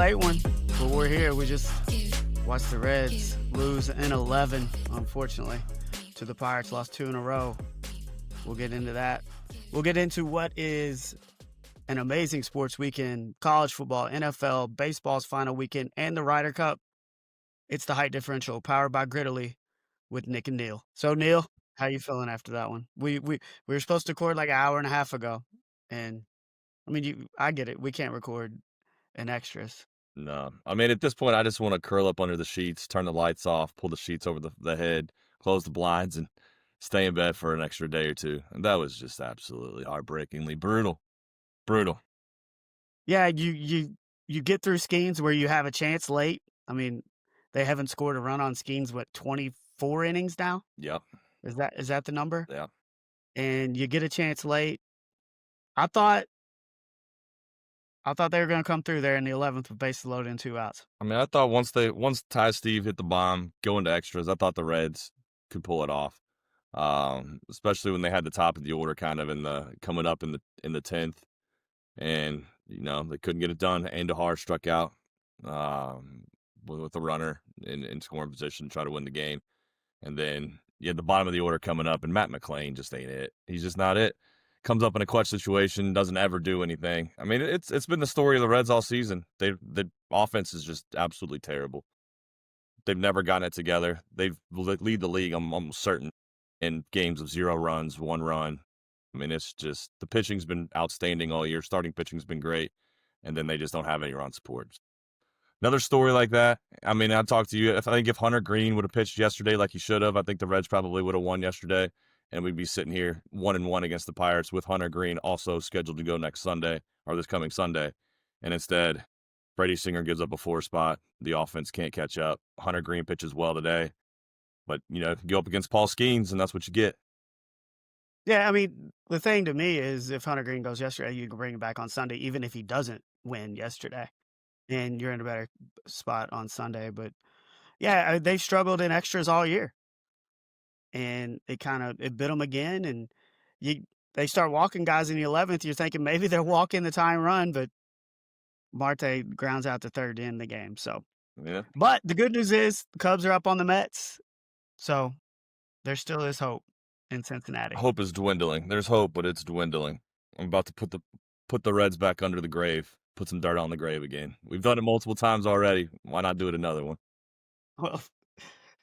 tight one, but we're here. We just watched the Reds lose in 11, unfortunately, to the Pirates. Lost 2 in a row. We'll get into that. We'll get into what is an amazing sports weekend: college football, NFL, baseball's final weekend, and the Ryder Cup. It's the Height Differential, powered by Gridley, with Nick and Neil. So, Neil, how you feeling after that one? We were supposed to record like an hour and a half ago, and I mean, I get it. We can't record in extras. No. I mean, at this point, I just want to curl up under the sheets, turn the lights off, pull the sheets over the head, close the blinds, and stay in bed for an extra day or two. And that was just absolutely heartbreakingly brutal. Brutal. Yeah, you get through Skeens where you have a chance late. I mean, they haven't scored a run on Skeens, 24 innings now? Yep. Is that the number? Yeah. And you get a chance late. I thought they were going to come through there in the 11th with bases loaded and 2 outs. I mean, I thought once Ty Steve hit the bomb, go into extras, I thought the Reds could pull it off. Especially when they had the top of the order kind of coming up in the 10th. And, they couldn't get it done. Andahar struck out with a runner in scoring position to try to win the game. And then you had the bottom of the order coming up, and Matt McClain just ain't it. He's just not it. Comes up in a clutch situation, doesn't ever do anything. I mean, it's been the story of the Reds all season. The offense is just absolutely terrible. They've never gotten it together. They lead the league, I'm almost certain, in games of 0 runs, 1 run. I mean, it's just the pitching's been outstanding all year. Starting pitching's been great, and then they just don't have any run support. Another story like that. I mean, I talked to you. I think if Hunter Green would have pitched yesterday like he should have, I think the Reds probably would have won yesterday, and we'd be sitting here 1-1 against the Pirates with Hunter Green also scheduled to go next Sunday or this coming Sunday. And instead, Brady Singer gives up a 4 spot. The offense can't catch up. Hunter Green pitches well today, but go up against Paul Skeens, and that's what you get. Yeah, I mean, the thing to me is if Hunter Green goes yesterday, you can bring him back on Sunday, even if he doesn't win yesterday, and you're in a better spot on Sunday. But yeah, they've struggled in extras all year, and it bit them again. And they start walking guys in the 11th. You're thinking maybe they're walking the tying run, but Marte grounds out the third to end the game. So yeah. But the good news is the Cubs are up on the Mets, so there still is hope in Cincinnati. Hope is dwindling. There's hope, but it's dwindling. I'm about to put the Reds back under the grave, put some dirt on the grave again. We've done it multiple times already. Why not do it another one? Well,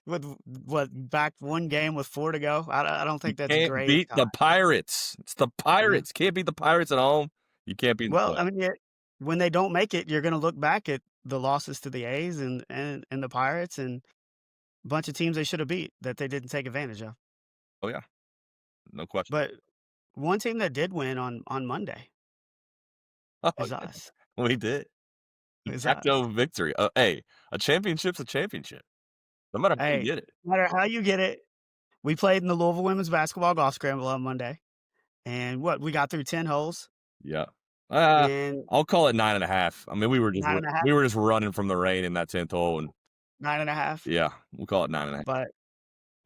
with back 1 game with 4 to go, I don't think that's can't great. Beat the Pirates. It's the Pirates. Mm-hmm. Can't beat the Pirates at home. You can't beat. Well, I mean, when they don't make it, you're going to look back at the losses to the A's and the Pirates and a bunch of teams they should have beat that they didn't take advantage of. Oh yeah, no question. But one team that did win on Monday is us. We did. Exacto victory. Hey, a championship's a championship. No matter how you get it. No matter how you get it. We played in the Louisville Women's Basketball Golf Scramble on Monday. And we got through 10 holes. Yeah. And I'll call it 9.5. I mean, we were just running from the rain in that 10th hole. And 9.5? Yeah, we'll call it 9.5. But,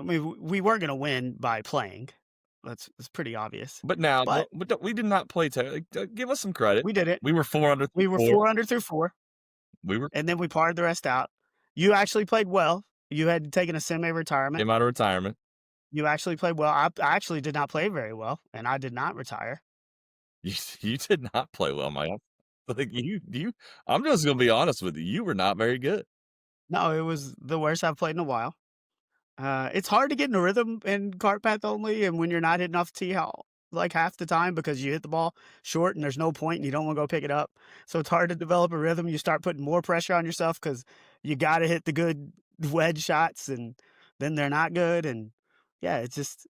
I mean, we weren't going to win by playing. It's pretty obvious. But now, we did not play. Give us some credit. We did it. We were 4 under. We were 4 under through 4. And then we parred the rest out. You actually played well. You had taken a semi-retirement. Came out of retirement. You actually played well. I actually did not play very well, and I did not retire. You did not play well, Mike. Like you. I'm just gonna be honest with you. You were not very good. No, it was the worst I've played in a while. It's hard to get in a rhythm in cart path only, and when you're not hitting off the tee like half the time because you hit the ball short and there's no point and you don't want to go pick it up. So it's hard to develop a rhythm. You start putting more pressure on yourself because you got to hit the good wedge shots, and then they're not good. And yeah,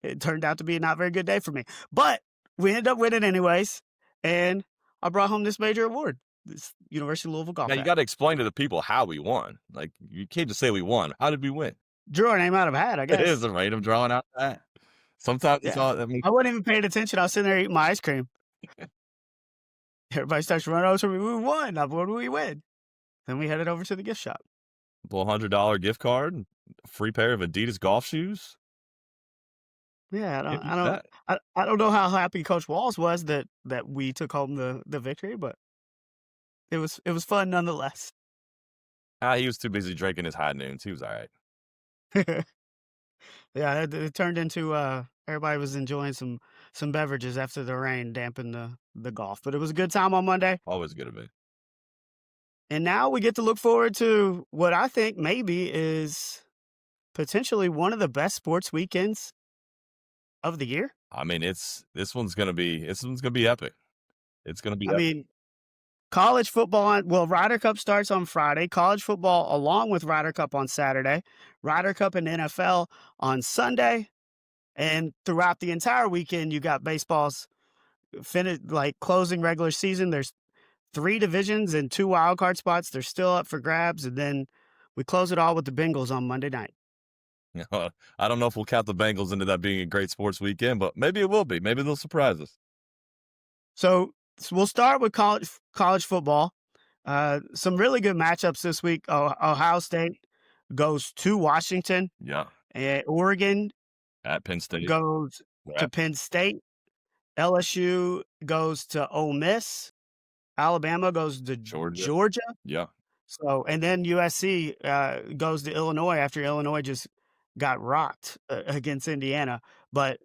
it turned out to be a not very good day for me. But we ended up winning anyways, and I brought home this major award, this University of Louisville golf. Now you got to explain to the people how we won. Like, you can't just say we won. How did we win? Drew our name out of a hat, I guess. It is a random drawing out of a hat. Sometimes it's all. I wasn't even paying attention. I was sitting there eating my ice cream. Everybody starts running over to me. We won. What do we win? Then we headed over to the gift shop. $100 gift card, a free pair of Adidas golf shoes. Yeah, I don't know how happy Coach Walls was that we took home the victory, but it was fun nonetheless. He was too busy drinking his high noons. He was all right. Yeah, it turned into everybody was enjoying some beverages after the rain dampened the golf. But it was a good time on Monday. Always good to be. And now we get to look forward to what I think maybe is potentially one of the best sports weekends of the year. I mean, this one's gonna be epic. It's gonna be I epic. mean, college football well, Ryder Cup starts on Friday, college football along with Ryder Cup on Saturday, Ryder Cup and NFL on Sunday, and throughout the entire weekend you got baseball's closing regular season. There's 3 divisions and 2 wild card spots. They're still up for grabs, and then we close it all with the Bengals on Monday night. I don't know if we'll count the Bengals into that being a great sports weekend, but maybe it will be. Maybe they'll surprise us. So we'll start with college football. Some really good matchups this week. Ohio State goes to Washington, Yeah, and Oregon at Penn State. goes to At Penn State. LSU goes to Ole Miss. Alabama goes to Georgia. Georgia. Yeah. So, and then USC goes to Illinois after Illinois just got rocked against Indiana. But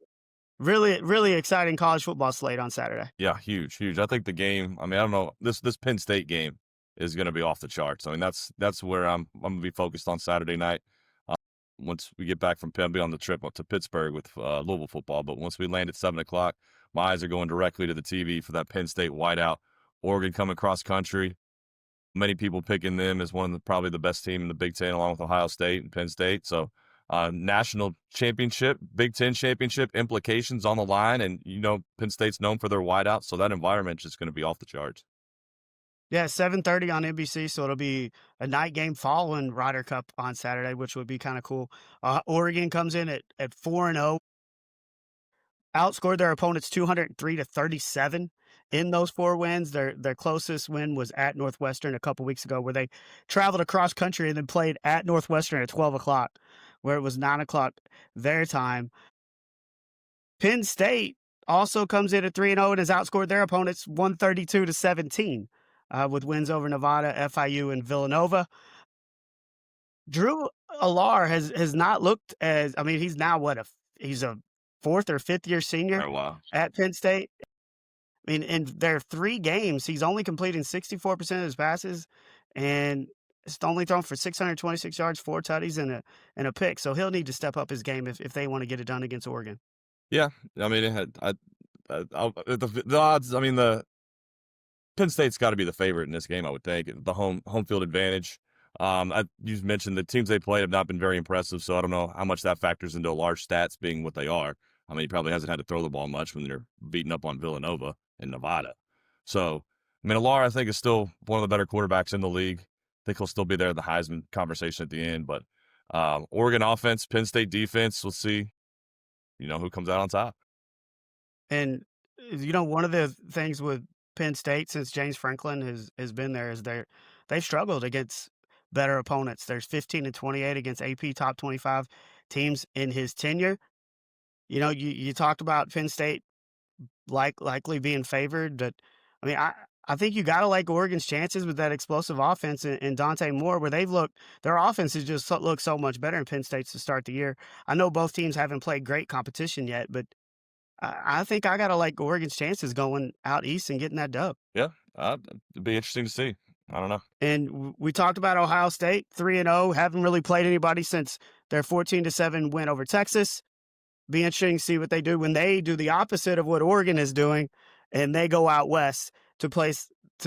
really, really exciting college football slate on Saturday. Yeah, huge, huge. I think the game. I mean, I don't know. This Penn State game is going to be off the charts. I mean, that's where I'm going to be focused on Saturday night. Once we get back from Penn, I'll be on the trip up to Pittsburgh with Louisville football. But once we land at 7:00, my eyes are going directly to the TV for that Penn State whiteout. Oregon coming cross country. Many people picking them as one of probably the best team in the Big Ten, along with Ohio State and Penn State. So, national championship, Big Ten championship implications on the line, and Penn State's known for their wideouts, so that environment's just going to be off the charts. Yeah, 7:30 on NBC, so it'll be a night game following Ryder Cup on Saturday, which would be kind of cool. Oregon comes in at 4-0, outscored their opponents 203-37 in those 4 wins. Their closest win was at Northwestern a couple weeks ago, where they traveled across country and then played at Northwestern at 12:00, where it was 9:00 their time. Penn State also comes in at 3-0 and has outscored their opponents 132-17 with wins over Nevada, FIU, and Villanova. Drew Alar has not looked as, I mean, he's now he's a 4th or 5th year senior Oh, wow. at Penn State. I mean, in their 3 games, he's only completing 64% of his passes, and it's only thrown for 626 yards, 4 tutties, and a pick. So he'll need to step up his game if they want to get it done against Oregon. Yeah, I mean, the odds. I mean, the Penn State's got to be the favorite in this game, I would think. The home field advantage. You mentioned the teams they played have not been very impressive, so I don't know how much that factors into large stats being what they are. I mean, he probably hasn't had to throw the ball much when they're beating up on Villanova and Nevada. So, I mean, Alar, I think, is still one of the better quarterbacks in the league. I think he'll still be there in the Heisman conversation at the end. But Oregon offense, Penn State defense, we'll see, who comes out on top. And, one of the things with Penn State since James Franklin has been there is they've struggled against better opponents. There's 15-28 against AP top 25 teams in his tenure. You talked about Penn State likely being favored, but I mean, I think you got to like Oregon's chances with that explosive offense and Dante Moore, where their offense has just looked so much better in Penn State's to start the year. I know both teams haven't played great competition yet, but I think I got to like Oregon's chances going out east and getting that dub. Yeah, it'd be interesting to see. I don't know. And we talked about Ohio State, 3-0, haven't really played anybody since their 14-7 win over Texas. Be interesting to see what they do when they do the opposite of what Oregon is doing, and they go out west to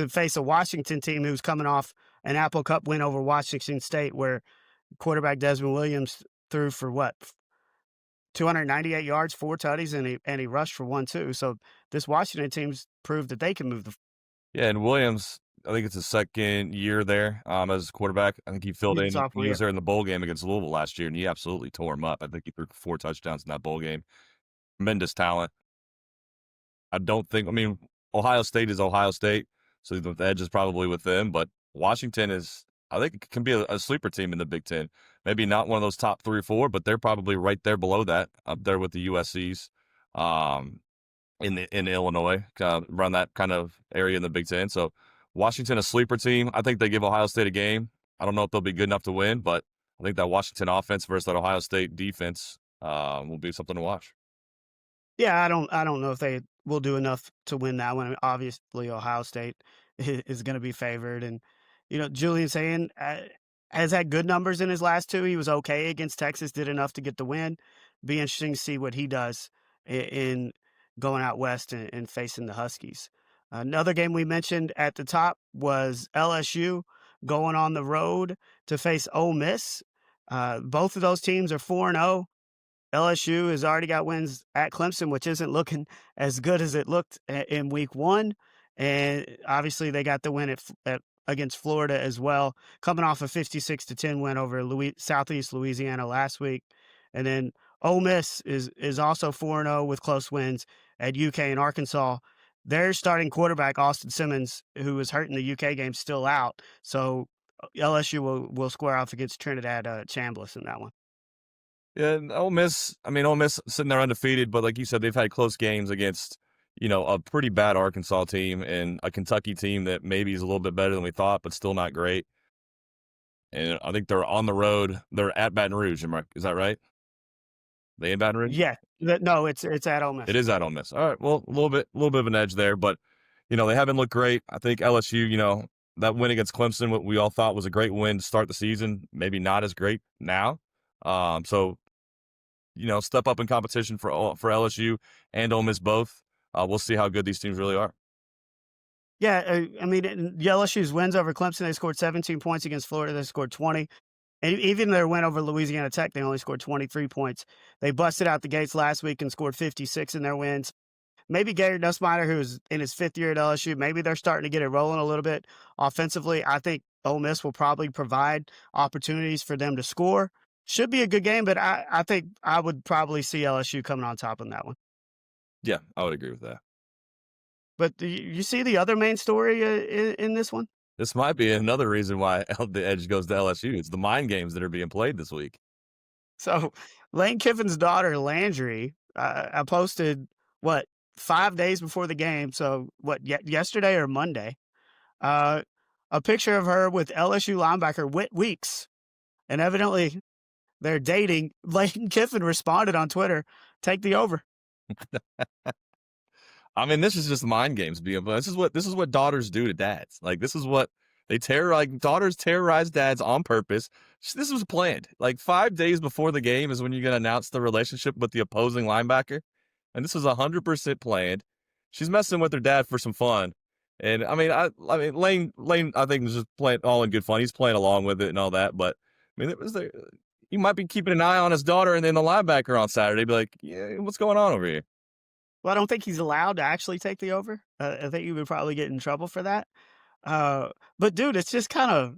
face a Washington team who's coming off an Apple Cup win over Washington State, where quarterback Desmond Williams threw for 298 yards, 4 tutties, and he rushed for 1 too. So this Washington team's proved that they can move the. Yeah, and Williams, I think it's his second year there as a quarterback. I think he filled in. He was there in the bowl game against Louisville last year, and he absolutely tore him up. I think he threw 4 touchdowns in that bowl game. Tremendous talent. I mean, Ohio State is Ohio State, so the edge is probably with them. But Washington I think, can be a sleeper team in the Big Ten. Maybe not one of those top 3 or 4, but they're probably right there below that, up there with the USCs. In Illinois, around that kind of area in the Big Ten. So Washington, a sleeper team. I think they give Ohio State a game. I don't know if they'll be good enough to win, but I think that Washington offense versus that Ohio State defense will be something to watch. Yeah, I don't know if they will do enough to win that one. I mean, obviously, Ohio State is going to be favored, and Julian saying has had good numbers in his last two. He was okay against Texas, did enough to get the win. Be interesting to see what he does in going out west and facing the Huskies. Another game we mentioned at the top was LSU going on the road to face Ole Miss. Both of those teams are 4-0. LSU has already got wins at Clemson, which isn't looking as good as it looked in week one. And obviously, they got the win against Florida as well, coming off a 56-10 win over Southeast Louisiana last week. And then Ole Miss is also 4-0 with close wins at UK and Arkansas. Their starting quarterback, Austin Simmons, who was hurt in the UK game, still out. So LSU will square off against Trinidad Chambliss in that one. Yeah, and Ole Miss. I mean, Ole Miss sitting there undefeated, but like you said, they've had close games against a pretty bad Arkansas team and a Kentucky team that maybe is a little bit better than we thought, but still not great. And I think they're on the road. They're at Baton Rouge. Is that right? They in Baton Rouge? Yeah, no, it's at Ole Miss. It is at Ole Miss. All right. Well, a little bit of an edge there, but they haven't looked great. I think LSU. That win against Clemson, what we all thought was a great win to start the season, maybe not as great now. So step up in competition for LSU and Ole Miss both. We'll see how good these teams really are. Yeah, I mean, LSU's wins over Clemson, they scored 17 points. Against Florida, they scored 20. And even their win over Louisiana Tech, they only scored 23 points. They busted out the gates last week and scored 56 in their wins. Maybe Gary Nussmeier, who's in his fifth year at LSU, maybe they're starting to get it rolling a little bit offensively. I think Ole Miss will probably provide opportunities for them to score. Should be a good game, but I think I would probably see LSU coming on top on that one. Yeah, I would agree with that. But you see the other main story in this one? This might be another reason why the edge goes to LSU. It's the mind games that are being played this week. So Lane Kiffin's daughter, Landry, I posted, 5 days before the game, so yesterday or Monday, a picture of her with LSU linebacker Whit Weeks. And evidently they're dating. Lane Kiffin responded on Twitter, "Take the over." I mean, this is just mind games being. This is what daughters do to dads. Like this is what they daughters terrorize dads on purpose. This was planned. Like 5 days before the game is when you're gonna announce the relationship with the opposing linebacker, and this is 100% planned. She's messing with her dad for some fun, and I mean, Lane, I think is just playing all in good fun. He's playing along with it and all that, but I mean, he might be keeping an eye on his daughter and then the linebacker on Saturday. Be like, yeah, what's going on over here? Well, I don't think he's allowed to actually take the over. I think he would probably get in trouble for that. But dude, it's kind of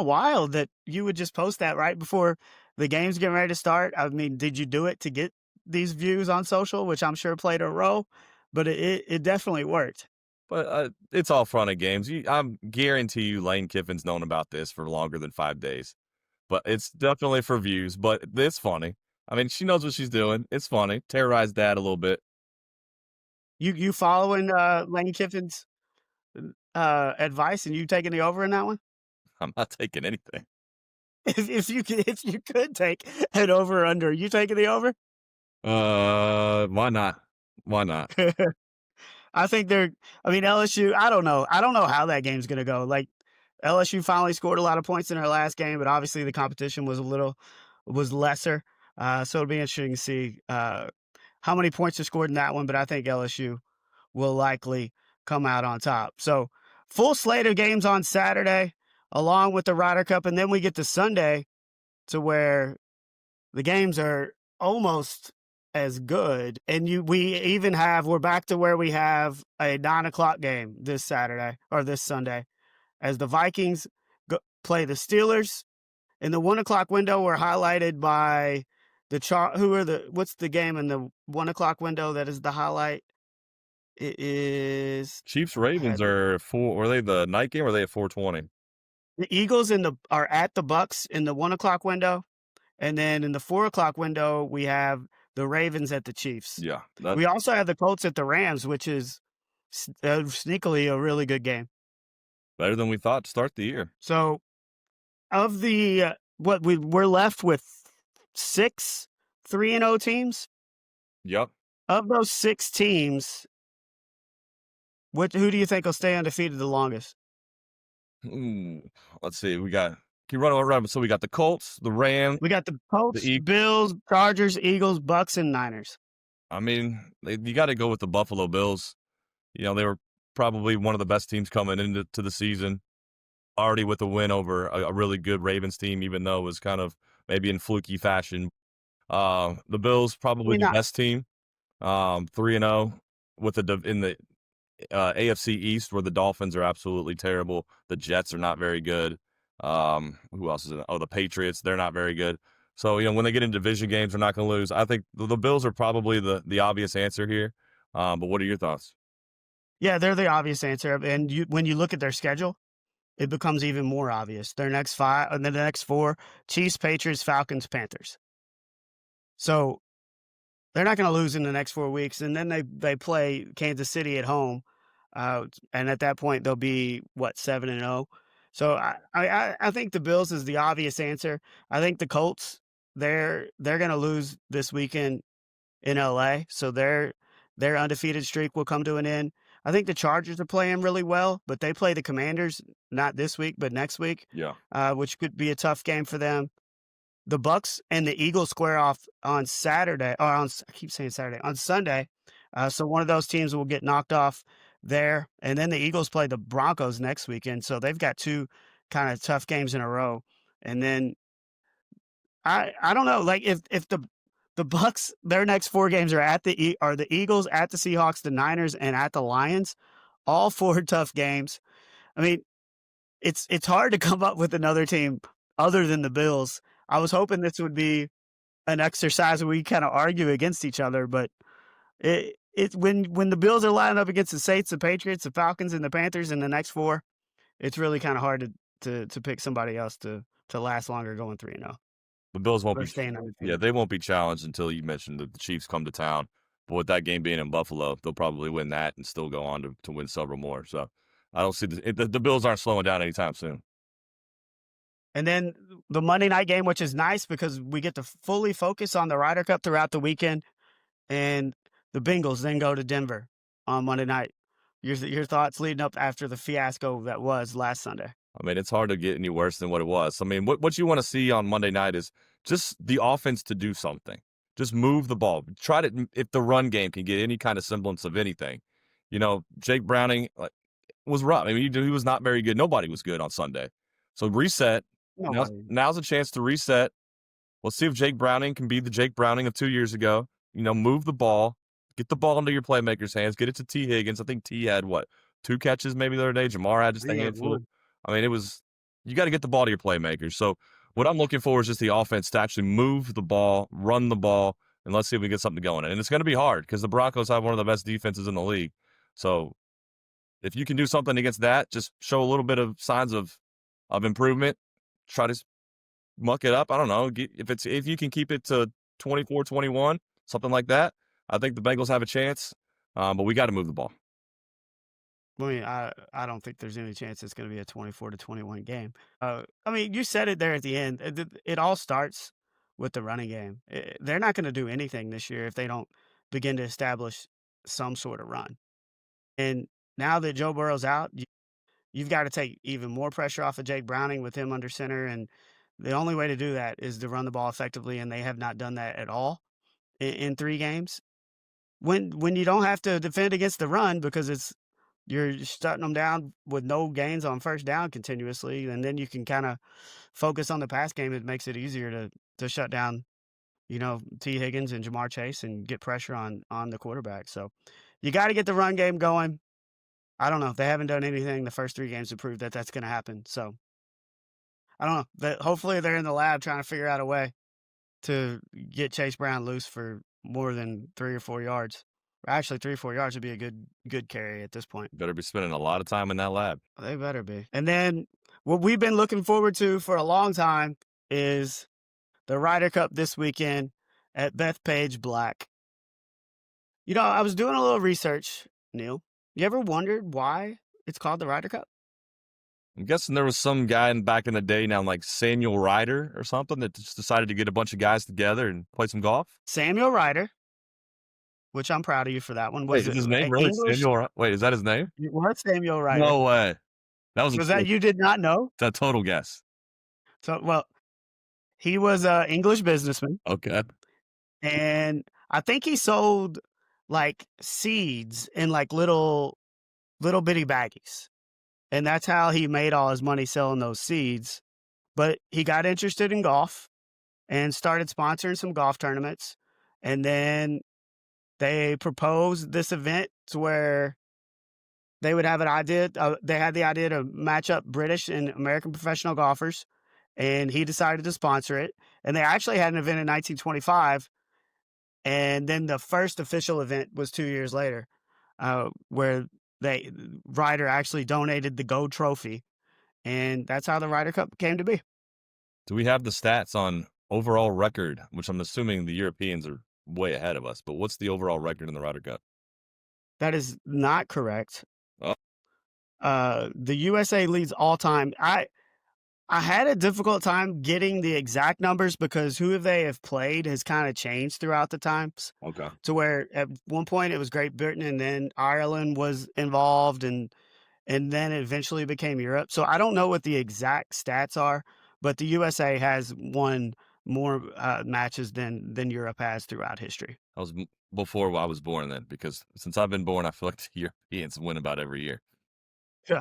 wild that you would just post that right before the game's getting ready to start. I mean, did you do it to get these views on social, which I'm sure played a role? But it definitely worked. But it's all fun and games. I'm guarantee you Lane Kiffin's known about this for longer than 5 days. But it's definitely for views. But it's funny. I mean, she knows what she's doing. It's funny. Terrorize dad a little bit. You following Lane Kiffin's advice, and you taking the over in that one? I'm not taking anything. If you could take an over or under, you taking the over? Why not? Why not? I think LSU, I don't know how that game's going to go. Like, LSU finally scored a lot of points in her last game, but obviously the competition was lesser. So it'll be interesting to see how many points are scored in that one, but I think LSU will likely come out on top. So full slate of games on Saturday, along with the Ryder Cup, and then we get to Sunday to where the games are almost as good. And we're back to where we have a 9:00 game this Saturday or this Sunday, as the Vikings play the Steelers. In the 1:00 window, we're highlighted by what's the game in the 1:00 window that is the highlight? It is Chiefs Ravens are were they the night game or are they at 4:20? The Eagles are at the Bucks in the 1:00 window. And then in the 4:00 window, we have the Ravens at the Chiefs. Yeah. We also have the Colts at the Rams, which is sneakily a really good game. Better than we thought to start the year. So of the we're left with 6 3-0 teams. Yep. Of those 6 teams, who do you think will stay undefeated the longest? Ooh, let's see. We got. Can you run around? So we got the Colts, the Rams, We got the the Colts, Eagles. Bills, Chargers, Eagles, Bucks, and Niners. I mean, you got to go with the Buffalo Bills. You know, they were probably one of the best teams coming into the season, already with a win over a really good Ravens team, even though it was kind of maybe in fluky fashion. The Bills I probably mean, the not best team, 3-0 with in the AFC East, where the Dolphins are absolutely terrible. The Jets are not very good. Who else is in it? Oh, the Patriots, they're not very good. So, you know, when they get into division games, they're not going to lose. I think the Bills are probably the obvious answer here. But what are your thoughts? yeah, they're the obvious answer. And when you look at their schedule, it becomes even more obvious. Their next 5, and then the next 4: Chiefs, Patriots, Falcons, Panthers. So they're not going to lose in the next 4 weeks, and then they play Kansas City at home, and at that point they'll be 7-0. So I think the Bills is the obvious answer. I think the Colts, they're going to lose this weekend in LA, so their undefeated streak will come to an end. I think the Chargers are playing really well, but they play the Commanders not this week but next week, Yeah. which could be a tough game for them. The Bucks and the Eagles square off on Saturday, or I keep saying Saturday, on Sunday. So one of those teams will get knocked off there. And then the Eagles play the Broncos next weekend. So they've got 2 kind of tough games in a row. And then I don't know, like if the Bucks, their next 4 games are the Eagles, at the Seahawks, the Niners, and at the Lions, all 4 tough games. I mean, it's hard to come up with another team other than the Bills. I was hoping this would be an exercise where we kind of argue against each other, but when the Bills are lining up against the Saints, the Patriots, the Falcons, and the Panthers in the next 4, it's really kind of hard to pick somebody else to last longer going 3-0. The Bills won't Or be. staying Yeah, undefeated. they won't be challenged until you mentioned that the Chiefs come to town. But with that game being in Buffalo, they'll probably win that and still go on to win several more. So I don't see the Bills aren't slowing down anytime soon. And then the Monday night game, which is nice because we get to fully focus on the Ryder Cup throughout the weekend, and the Bengals then go to Denver on Monday night. Your thoughts leading up after the fiasco that was last Sunday? I mean, it's hard to get any worse than what it was. I mean, what you want to see on Monday night is just the offense to do something. Just move the ball. Try to, if the run game can get any kind of semblance of anything. You know, Jake Browning was rough. I mean, he was not very good. Nobody was good on Sunday. So reset. Nobody. Now's a chance to reset. Let's see if Jake Browning can be the Jake Browning of 2 years ago. You know, move the ball, get the ball into your playmakers' hands, get it to T. Higgins. I think T had 2 catches maybe the other day. Jamar had just a handful. I mean, you got to get the ball to your playmakers. So what I'm looking for is just the offense to actually move the ball, run the ball, and let's see if we get something going. And it's going to be hard because the Broncos have one of the best defenses in the league. So if you can do something against that, just show a little bit of signs of improvement. Try to muck it up. I don't know. If you can keep it to 24-21, something like that, I think the Bengals have a chance. But we got to move the ball. I mean, I don't think there's any chance it's going to be a 24-21 game. I mean, you said it there at the end. It all starts with the running game. They're not going to do anything this year if they don't begin to establish some sort of run. And now that Joe Burrow's out, you've got to take even more pressure off of Jake Browning with him under center. And the only way to do that is to run the ball effectively, and they have not done that at all in 3 games. When you don't have to defend against the run because you're shutting them down with no gains on first down continuously, and then you can kind of focus on the pass game. It makes it easier to shut down, T. Higgins and Jamar Chase and get pressure on the quarterback. So you got to get the run game going. I don't know. They haven't done anything the first 3 games to prove that that's going to happen. So I don't know. Hopefully they're in the lab trying to figure out a way to get Chase Brown loose for more than 3 or 4 yards. Actually, 3 or 4 yards would be a good carry at this point. Better be spending a lot of time in that lab. They better be. And then what we've been looking forward to for a long time is the Ryder Cup this weekend at Bethpage Black. I was doing a little research, Neil. You ever wondered why it's called the Ryder Cup? I'm guessing there was some guy back in the day now, like Samuel Ryder or something, that just decided to get a bunch of guys together and play some golf. Samuel Ryder, which I'm proud of you for that one. Wait, Was is it his name really English? Samuel? Wait, is that his name? It was Samuel Ryder. No way. That was Was that you did not know? a total guess. So, well, he was an English businessman, Okay. and I think he sold like seeds in like little bitty baggies, and that's how he made all his money selling those seeds. But he got interested in golf and started sponsoring some golf tournaments, and then they proposed this event to where they would have an idea. They had the idea to match up British and American professional golfers, and he decided to sponsor it. And they actually had an event in 1925, and then the first official event was 2 years later, where Ryder actually donated the gold trophy, and that's how the Ryder Cup came to be. Do we have the stats on overall record, which I'm assuming the Europeans are way ahead of us, but what's the overall record in the Ryder Cup? That is not correct. Oh. The USA leads all time. I had a difficult time getting the exact numbers because who they have played has kind of changed throughout the times. Okay. To where at one point it was Great Britain, and then Ireland was involved, and then it eventually became Europe. So I don't know what the exact stats are, but the USA has won more matches than Europe has throughout history. That was before I was born then, because since I've been born, I feel like the Europeans win about every year. Yeah.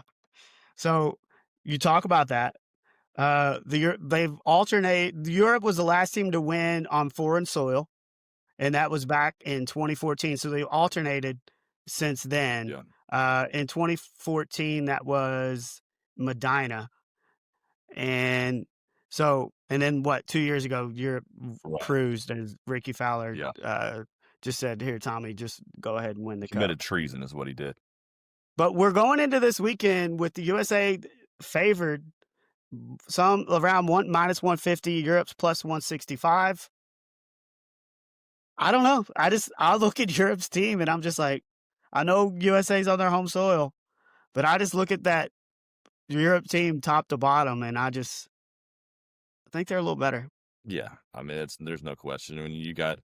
So you talk about that. They've alternated. Europe was the last team to win on foreign soil, and that was back in 2014. So they alternated since then. Yeah. In 2014, that was Medina, and then what? 2 years ago, Europe cruised, as Ricky Fowler just said, "Here, Tommy, just go ahead and win the cup." Committed treason is what he did. But we're going into this weekend with the USA favored. Some around minus 150, Europe's plus 165. I don't know. I look at Europe's team and I'm just like, I know USA's on their home soil, but I just look at that Europe team top to bottom, and I think they're a little better. Yeah, I mean, there's no question. I mean, you got,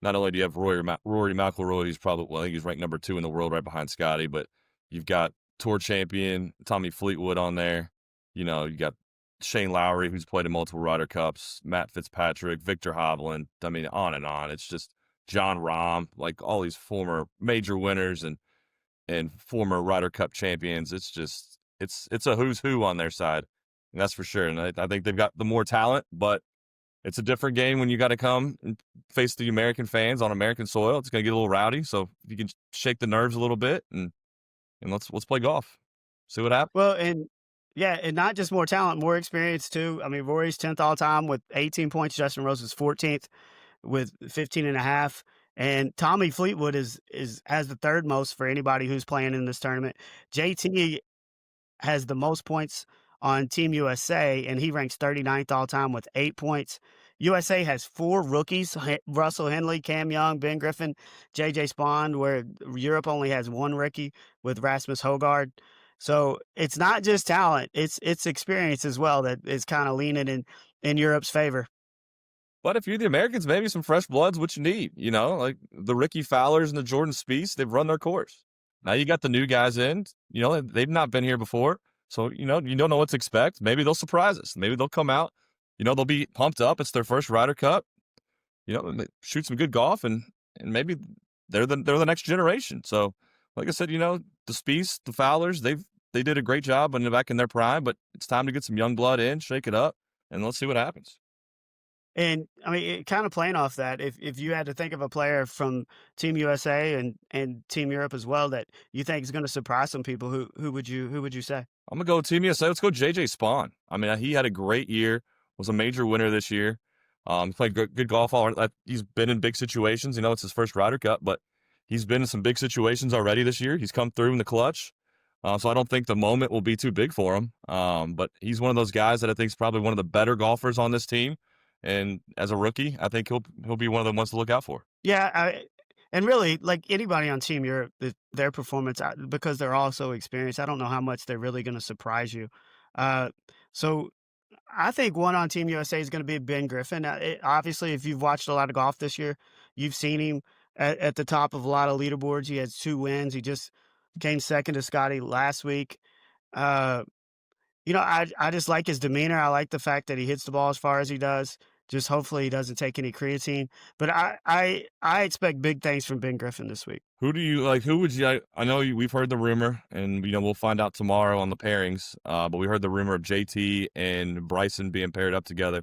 not only do you have Rory McIlroy, who's probably, I think he's ranked number 2 in the world right behind Scotty, but you've got tour champion Tommy Fleetwood on there. You know, you got Shane Lowry, who's played in multiple Ryder Cups, Matt Fitzpatrick, Victor Hovland. I mean, on and on. It's just John Rahm, like all these former major winners and former Ryder Cup champions. It's just, it's a who's who on their side. And that's for sure. And I think they've got the more talent, but it's a different game when you got to come and face the American fans on American soil. It's going to get a little rowdy. So if you can shake the nerves a little bit and let's play golf. See what happens. Well, and not just more talent, more experience too. I mean, Rory's 10th all time with 18 points. Justin Rose is 14th with 15.5. And Tommy Fleetwood has the third most for anybody who's playing in this tournament. JT has the most points on Team USA, and he ranks 39th all time with 8 points. USA has 4 rookies: Russell Henley, Cam Young, Ben Griffin, JJ Spawn, where Europe only has 1 rookie with Rasmus Højgaard. So it's not just talent; it's experience as well that is kind of leaning in Europe's favor. But if you're the Americans, maybe some fresh blood's what you need. You know, like the Ricky Fowlers and the Jordan Spieths, they've run their course. Now you got the new guys in. You know, they've not been here before, so you don't know what to expect. Maybe they'll surprise us. Maybe they'll come out. You know, they'll be pumped up. It's their first Ryder Cup. You know, shoot some good golf, and maybe they're the next generation. So, like I said, you know, the Spieths, the Fowlers, they did a great job when they're back in their prime. But it's time to get some young blood in, shake it up, and let's see what happens. And I mean, kind of playing off that, if you had to think of a player from Team USA and Team Europe as well that you think is going to surprise some people, who would you say? I'm gonna go Team USA. Let's go JJ Spawn. I mean, he had a great year. Was a major winner this year. Played good golf. He's been in big situations. You know, it's his first Ryder Cup, but he's been in some big situations already this year. He's come through in the clutch. So I don't think the moment will be too big for him. But he's one of those guys that I think is probably one of the better golfers on this team. And as a rookie, I think he'll be one of the ones to look out for. Yeah, and really, like anybody on Team Europe, their performance, because they're all so experienced, I don't know how much they're really going to surprise you. Uh, so I think one on Team USA is going to be Ben Griffin. Obviously, if you've watched a lot of golf this year, you've seen him at the top of a lot of leaderboards. He has 2 wins. He just came second to Scotty last week. Uh, I just like his demeanor. I like the fact that he hits the ball as far as he does. Just hopefully he doesn't take any creatine. But I expect big things from Ben Griffin this week. Who do you like? Who would you? I know we've heard the rumor, and we'll find out tomorrow on the pairings. But we heard the rumor of JT and Bryson being paired up together.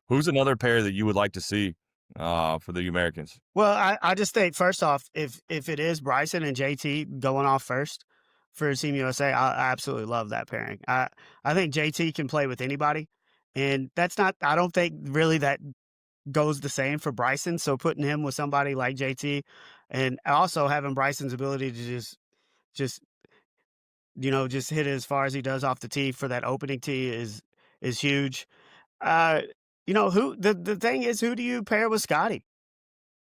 Who's another pair that you would like to see for the Americans? Well, I just think first off, if it is Bryson and JT going off first for Team USA, I absolutely love that pairing. I think JT can play with anybody, and that's not. I don't think really that goes the same for Bryson. So putting him with somebody like JT, and also having Bryson's ability to just just hit it as far as he does off the tee for that opening tee is huge. Uh, who the thing is, who do you pair with Scotty?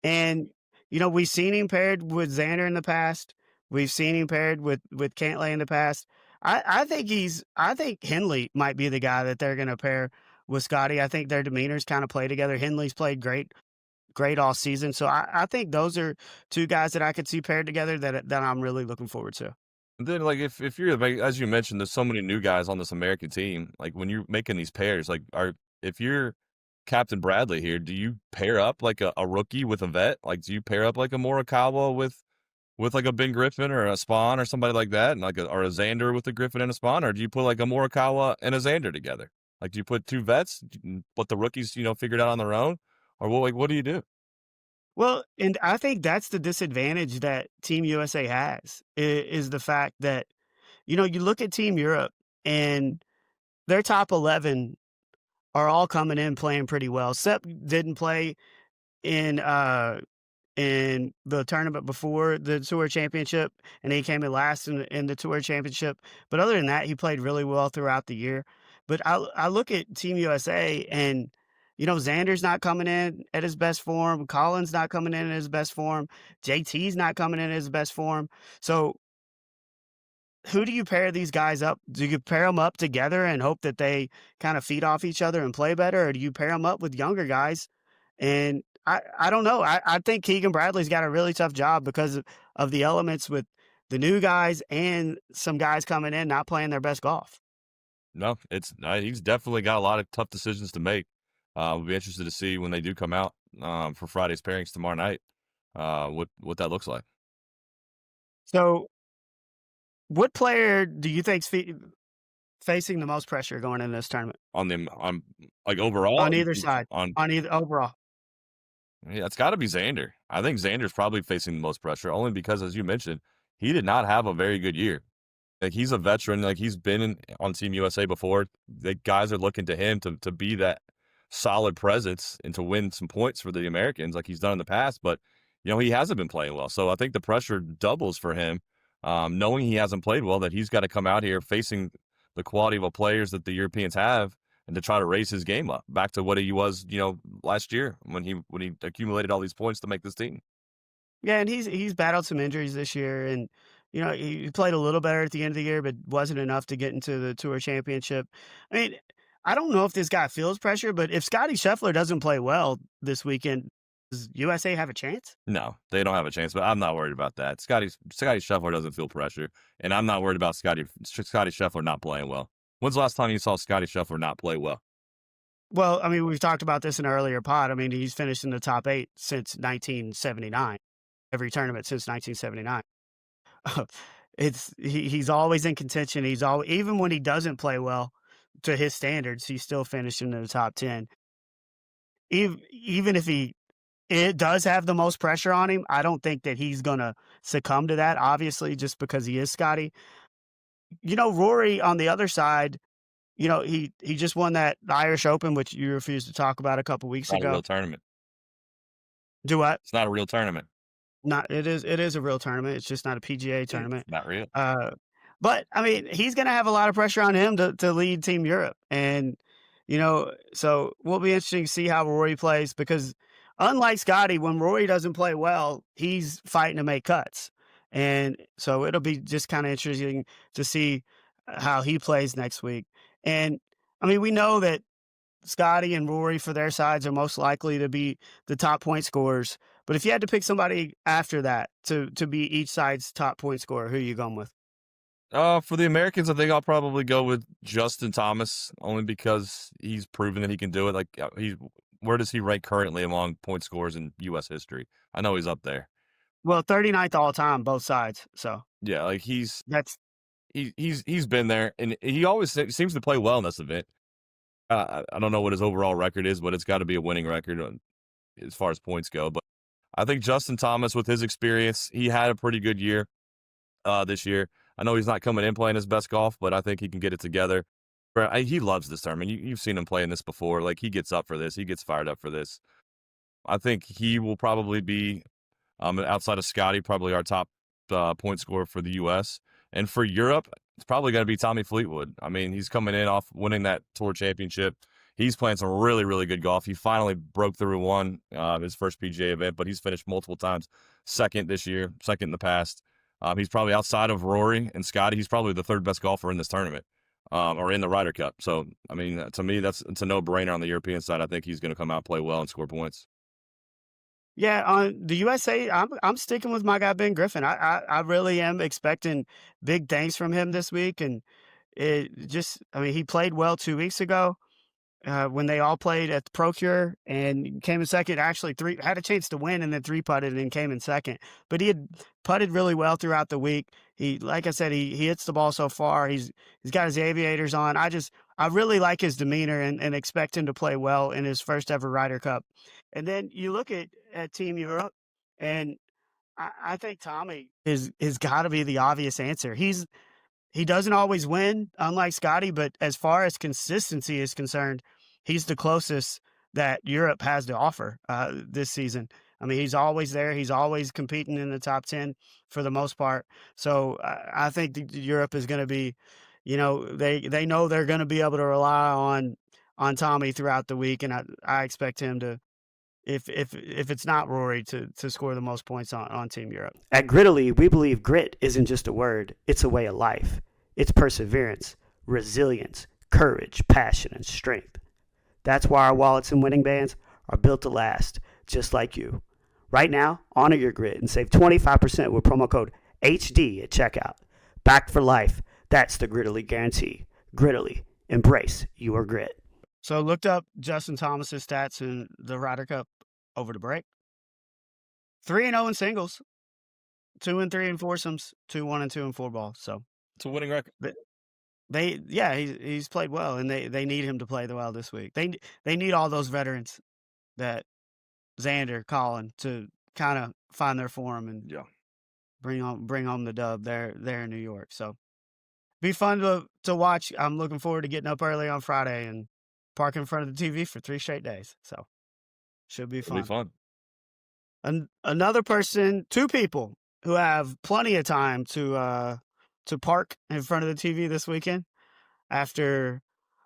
And, we've seen him paired with Xander in the past. We've seen him paired with Cantlay in the past. I think Henley might be the guy that they're going to pair with Scotty. I think their demeanors kind of play together. Henley's played great all season. So I think those are two guys that I could see paired together that I'm really looking forward to. And then, like, if you're like, as you mentioned, there's so many new guys on this American team. Like, when you're making these pairs, like, if you're Captain Bradley here, do you pair up like a rookie with a vet? Like, do you pair up like a Morikawa with like a Ben Griffin or a Spahn or somebody like that, and or a Xander with a Griffin and a Spahn, or do you put like a Morikawa and a Xander together? Like, do you put two vets, let the rookies figure it out on their own, or what do you do? Well, and I think that's the disadvantage that Team USA has is the fact that, you look at Team Europe and their top 11 are all coming in playing pretty well. Sepp didn't play in in the tournament before the Tour Championship, and he came in last in the Tour Championship. But other than that, he played really well throughout the year. But I look at Team USA, and Xander's not coming in at his best form. Colin's not coming in at his best form. JT's not coming in at his best form. So who do you pair these guys up? Do you pair them up together and hope that they kind of feed off each other and play better, or do you pair them up with younger guys? And I don't know. I think Keegan Bradley's got a really tough job because of the elements with the new guys and some guys coming in not playing their best golf. No, he's definitely got a lot of tough decisions to make. We'll be interested to see when they do come out for Friday's pairings tomorrow night. What that looks like. So, what player do you think's facing the most pressure going into this tournament On like overall on either side? on On either overall. Yeah, it's got to be Xander. I think Xander's probably facing the most pressure, only because, as you mentioned, he did not have a very good year. Like, he's a veteran. Like, he's been on Team USA before. The guys are looking to him to be that solid presence and to win some points for the Americans, like he's done in the past. But he hasn't been playing well, so I think the pressure doubles for him, knowing he hasn't played well. That he's got to come out here facing the quality of the players that the Europeans have, and to try to raise his game up back to what he was, last year when he accumulated all these points to make this team. Yeah, and he's battled some injuries this year, and he played a little better at the end of the year, but wasn't enough to get into the Tour Championship. I mean, I don't know if this guy feels pressure, but if Scotty Scheffler doesn't play well this weekend, does USA have a chance? No, they don't have a chance, but I'm not worried about that. Scotty Scheffler doesn't feel pressure, and I'm not worried about Scotty Scheffler not playing well. When's the last time you saw Scotty Scheffler not play well? Well, I mean, we've talked about this in an earlier pod. I mean, he's finished in the top 8 since 1979. Every tournament since 1979. He's always in contention. Even when he doesn't play well to his standards, he's still finishing in the top 10. Even if it does have the most pressure on him, I don't think that he's going to succumb to that, obviously, just because he is Scotty. Rory on the other side, he just won that Irish Open, which you refused to talk about a couple weeks Not ago. a real tournament. Do what? It's not a real tournament. It is a real tournament. It's just not a PGA tournament. It's not real. But I mean, he's going to have a lot of pressure on him to lead Team Europe, and so we'll be interesting to see how Rory plays, because unlike Scotty, when Rory doesn't play well, he's fighting to make cuts, and so it'll be just kind of interesting to see how he plays next week. And I mean, we know that Scotty and Rory for their sides are most likely to be the top point scorers. But if you had to pick somebody after that to be each side's top point scorer, who are you going with? For the Americans, I think I'll probably go with Justin Thomas, only because he's proven that he can do it. Like where does he rank currently among point scorers in U.S. history? I know he's up there. Well, 39th all time, both sides. So Yeah, like that's he's been there, and he always seems to play well in this event. I don't know what his overall record is, but it's got to be a winning record as far as points go. But I think Justin Thomas, with his experience, he had a pretty good year this year. I know he's not coming in playing his best golf, but I think he can get it together. He loves this tournament. You've seen him playing this before. Like, he gets up for this. He gets fired up for this. I think he will probably be, outside of Scotty, probably our top point scorer for the U.S. And for Europe, it's probably going to be Tommy Fleetwood. I mean, he's coming in off winning that tour championship. He's playing some really, really good golf. He finally broke through and won his first PGA event, but he's finished multiple times second this year, second in the past. He's probably, outside of Rory and Scotty, he's probably the third best golfer in this tournament, or in the Ryder Cup. So, I mean, to me, it's a no-brainer on the European side. I think he's going to come out, play well, and score points. Yeah, on the USA, I'm sticking with my guy Ben Griffin. I really am expecting big things from him this week, and I mean, he played well 2 weeks ago when they all played at the Procure and came in second. Actually, had a chance to win and then three putted and came in second. But he had putted really well throughout the week. Like I said, he hits the ball so far. He's got his aviators on. I really like his demeanor and expect him to play well in his first ever Ryder Cup. And then you look at Team Europe, and I think Tommy is got to be the obvious answer. He doesn't always win, unlike Scotty, but as far as consistency is concerned, he's the closest that Europe has to offer this season. I mean, he's always there. He's always competing in the top 10 for the most part. So I think Europe is going to be, they know they're going to be able to rely on Tommy throughout the week, and I expect him to, if it's not Rory, to score the most points on Team Europe. At Grittily, we believe grit isn't just a word, it's a way of life. It's perseverance, resilience, courage, passion, and strength. That's why our wallets and winning bands are built to last, just like you. Right now, honor your grit and save 25% with promo code HD at checkout. Backed for life. That's the Grittily guarantee. Grittily, embrace your grit. So looked up Justin Thomas's stats in the Ryder Cup over the break. 3-0 in singles, 2-3 in foursomes, 2-1 and 2 in four ball. So it's a winning record. He's played well, and they need him to play well this week. They need all those veterans, that Xander, Colin, to kind of find their form and bring home the dub there in New York. So be fun to watch. I'm looking forward to getting up early on Friday and park in front of the TV for 3 straight days. So should be fun. It'll be fun. Another person, 2 people who have plenty of time to park in front of the TV this weekend, after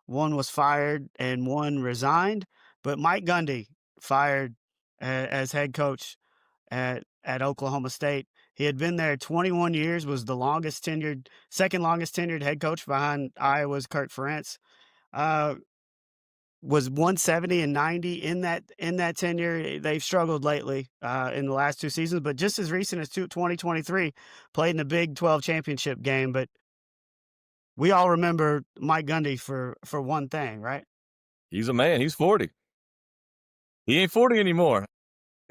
one was fired and one resigned. But Mike Gundy fired as head coach at Oklahoma State. He had been there 21 years, was the second longest tenured head coach behind Iowa's Kirk Ferentz. Was 170 and 90 in that tenure. They've struggled lately in the last 2 seasons, but just as recent as 2023, played in the Big 12 championship game. But we all remember Mike Gundy for one thing, right? He's a man. He's 40. He ain't 40 anymore.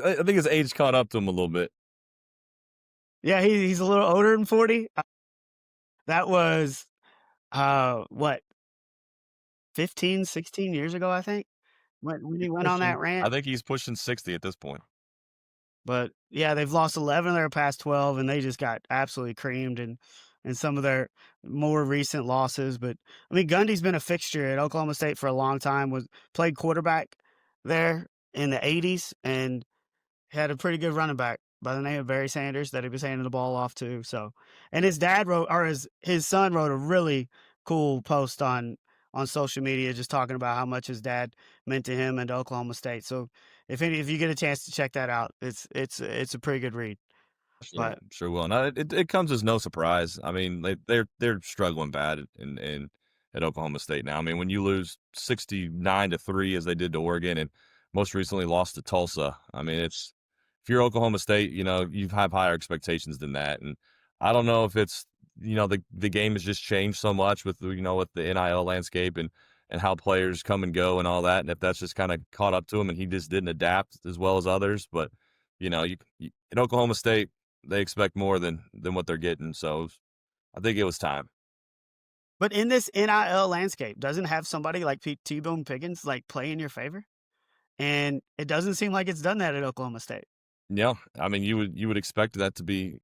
I think his age caught up to him a little bit. Yeah, he's a little older than 40. That was what, 15, 16 years ago, I think, when he went on that rant. I think he's pushing 60 at this point. But yeah, they've lost 11 of their past 12, and they just got absolutely creamed in some of their more recent losses. But I mean, Gundy's been a fixture at Oklahoma State for a long time. Played quarterback there in the 80s and had a pretty good running back by the name of Barry Sanders that he was handing the ball off to. So, and his son wrote a really cool post on social media, just talking about how much his dad meant to him and to Oklahoma State. So if you get a chance to check that out, it's a pretty good read. Sure will. Now, it comes as no surprise. I mean, they're struggling bad in at Oklahoma State now. I mean, when you lose 69-3 as they did to Oregon and most recently lost to Tulsa, I mean, it's if you're Oklahoma State, you have higher expectations than that. And I don't know if it's the game has just changed so much with with the NIL landscape and how players come and go and all that, and if that's just kind of caught up to him and he just didn't adapt as well as others. But you in Oklahoma State, they expect more than what they're getting. So I think it was time. But in this NIL landscape, doesn't have somebody like T-Boone Pickens like play in your favor? And it doesn't seem like it's done that at Oklahoma State. Yeah, I mean, you would expect that to be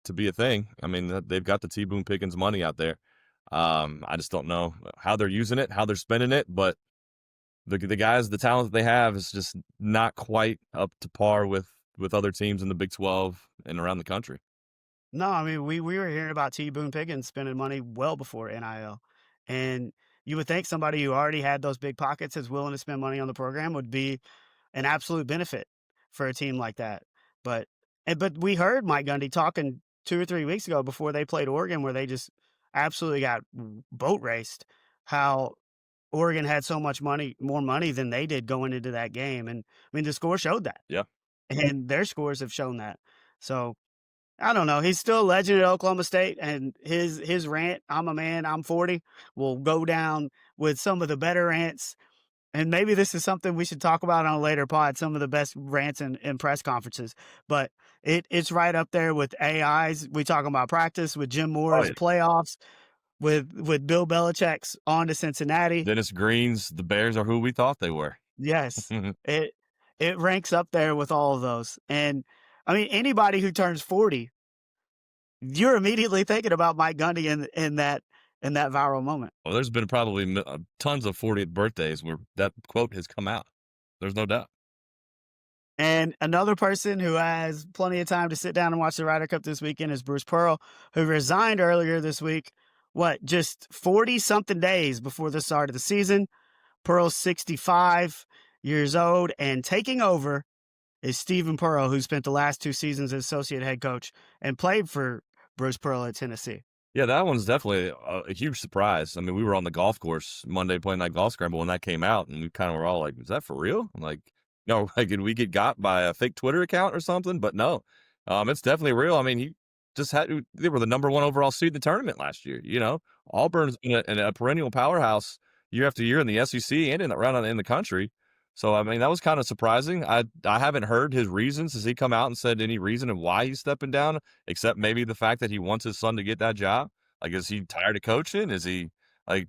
a thing. I mean, they've got the T Boone Pickens money out there. I just don't know how they're using it, how they're spending it, but the guys, the talent that they have is just not quite up to par with other teams in the Big 12 and around the country. No, I mean, we were hearing about T-Boone Pickens spending money well before NIL. And you would think somebody who already had those big pockets is willing to spend money on the program would be an absolute benefit for a team like that. But we heard Mike Gundy talking 2 or 3 weeks ago before they played Oregon, where they just absolutely got boat raced, how Oregon had so much money, more money than they did going into that game. And I mean, the score showed that. Yeah. And their scores have shown that. So I don't know. He's still a legend at Oklahoma State, and his rant, "I'm a man, I'm 40," will go down with some of the better rants. And maybe this is something we should talk about on a later pod, some of the best rants in press conferences. But it's right up there with AIs. We talk about practice with Jim Moore's playoffs, with Bill Belichick's on to Cincinnati. Dennis Green's the Bears are who we thought they were. Yes, it ranks up there with all of those. And I mean, anybody who turns 40, you're immediately thinking about Mike Gundy in that viral moment. Well, there's been probably tons of 40th birthdays where that quote has come out. There's no doubt. And another person who has plenty of time to sit down and watch the Ryder Cup this weekend is Bruce Pearl, who resigned earlier this week. Just 40-something days before the start of the season. Pearl's 65 years old, and taking over is Stephen Pearl, who spent the last 2 seasons as associate head coach and played for Bruce Pearl at Tennessee. Yeah, that one's definitely a huge surprise. I mean, we were on the golf course Monday playing that golf scramble when that came out, and we kind of were all like, "Is that for real?" I'm like, no, like, did we get got by a fake Twitter account or something? But no, it's definitely real. I mean, they were the number 1 overall seed in the tournament last year. Auburn's in a perennial powerhouse year after year in the SEC and around in the country. So, I mean, that was kind of surprising. I haven't heard his reasons. Has he come out and said any reason of why he's stepping down, except maybe the fact that he wants his son to get that job? Like, is he tired of coaching? Is he like,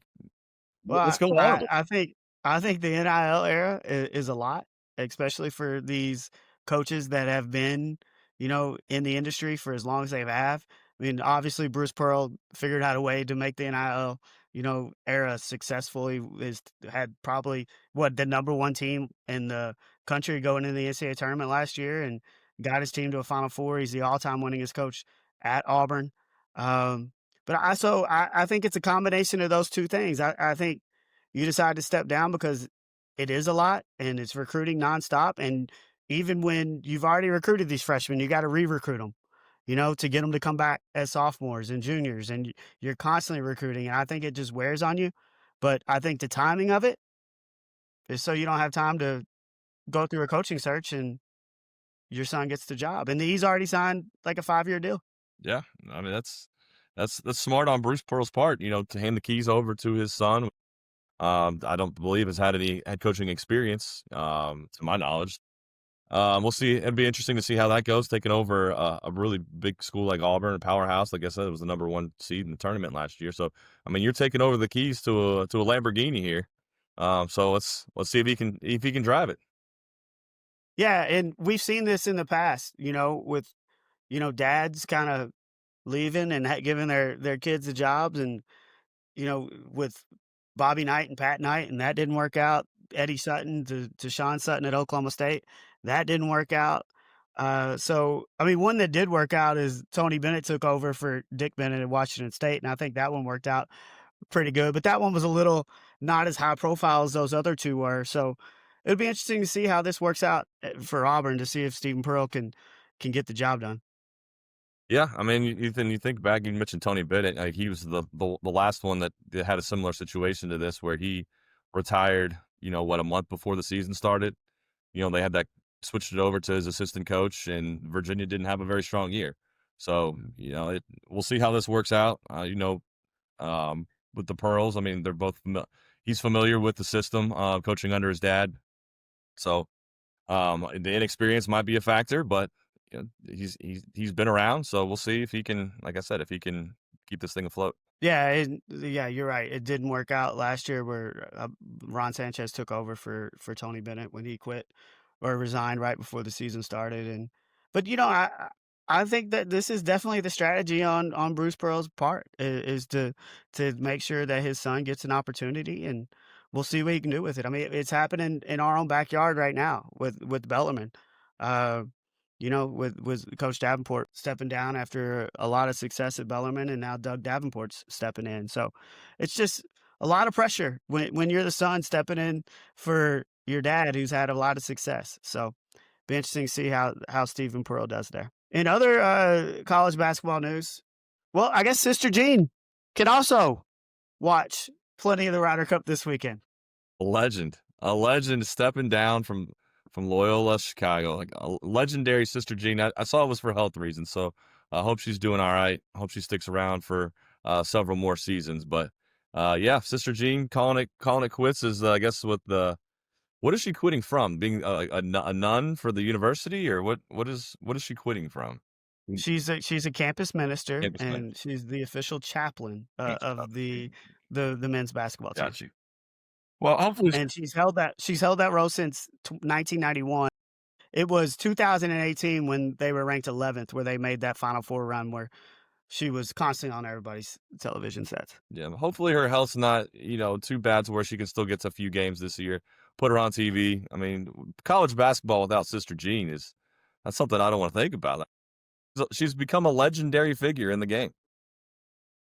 what's going on? I think the NIL era is a lot, especially for these coaches that have been, in the industry for as long as they have. I mean, obviously Bruce Pearl figured out a way to make the NIL, era successful. He had probably the number 1 team in the country going into the NCAA tournament last year and got his team to a Final Four. He's the all-time winningest coach at Auburn. But I think it's a combination of those 2 things. I think you decide to step down because it is a lot and it's recruiting nonstop. And even when you've already recruited these freshmen, you got to re-recruit them, to get them to come back as sophomores and juniors. And you're constantly recruiting. And I think it just wears on you. But I think the timing of it is so you don't have time to go through a coaching search and your son gets the job. And he's already signed like a 5-year deal. Yeah, I mean, that's smart on Bruce Pearl's part, to hand the keys over to his son. I don't believe has had any head coaching experience, to my knowledge. We'll see. It'd be interesting to see how that goes, taking over a really big school like Auburn, a powerhouse. Like I said, it was the number 1 seed in the tournament last year. So, I mean, you're taking over the keys to a Lamborghini here. So let's see if he can drive it. Yeah, and we've seen this in the past, with dads kind of leaving and giving their kids the jobs, and with Bobby Knight and Pat Knight, and that didn't work out. Eddie Sutton to Sean Sutton at Oklahoma State, that didn't work out. So I mean, one that did work out is Tony Bennett took over for Dick Bennett at Washington State, and I think that one worked out pretty good. But that one was a little not as high profile as those other 2 were. So it'd be interesting to see how this works out for Auburn, to see if Stephen Pearl can get the job done. Yeah, I mean, Ethan, you think back, you mentioned Tony Bennett. Like he was the last one that had a similar situation to this, where he retired. A month before the season started. They had that switched it over to his assistant coach, and Virginia didn't have a very strong year. So we'll see how this works out. With the Pearls, I mean, they're both he's familiar with the system, coaching under his dad. So the inexperience might be a factor, but he's been around, so we'll see if he can, like I said, if he can keep this thing afloat. Yeah, you're right. It didn't work out last year where Ron Sanchez took over for Tony Bennett when he quit or resigned right before the season started. But I think that this is definitely the strategy on Bruce Pearl's part is to make sure that his son gets an opportunity, and we'll see what he can do with it. I mean, it's happening in our own backyard right now with Bellarmine. Uh, with Coach Davenport stepping down after a lot of success at Bellarmine, and now Doug Davenport's stepping in. So it's just a lot of pressure when you're the son stepping in for your dad who's had a lot of success. So be interesting to see how Stephen Pearl does there. In other college basketball news, well, I guess Sister Jean can also watch plenty of the Ryder Cup this weekend. A legend stepping down from Loyola Chicago, like a legendary Sister Jean. I saw it was for health reasons, so I hope she's doing all right. I hope she sticks around for several more seasons. But yeah, Sister Jean calling it quits is I guess what is she quitting from? Being a nun for the university, or what is she quitting from? She's a campus minister, Campus minister. and she's the official chaplain Thanks, of the men's basketball team. Got you. Well, hopefully, And she's held that role since 1991. It was 2018 when they were ranked 11th, where they made that Final Four run, where she was constantly on everybody's television sets. yeah. Hopefully, her health's not too bad to where she can still get a few games this year. Put her on TV. I mean, college basketball without Sister Jean that's something I don't want to think about. She's become a legendary figure in the game.